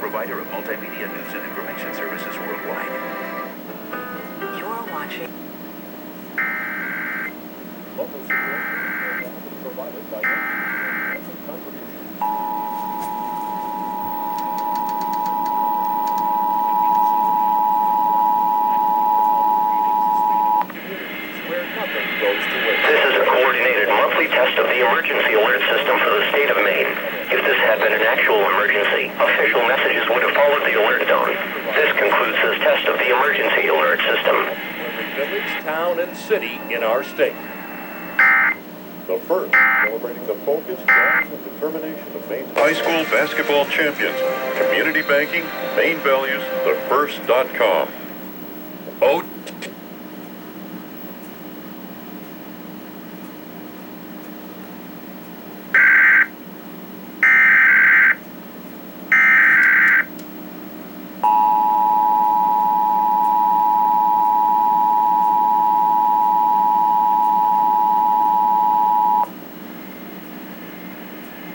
provider of multimedia news and information services worldwide. You're watching. Local situation is provided by contributions. Where nothing goes to waste. This is a coordinated monthly test of the emergency alert system for the state of Maine. If this had been an actual emergency, official messages would have followed the alert tone. This concludes this test of the emergency alert system. Every village, town, and city in our state. The first, celebrating the focus, drive, and determination of Maine's High school basketball champions. Community banking, Maine values, thefirst.com. Oh,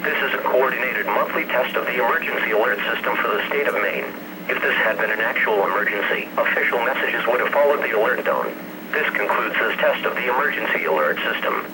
This is a coordinated monthly test of the emergency alert system for the state of Maine. If this had been an actual emergency, official messages would have followed the alert tone. This concludes this test of the emergency alert system.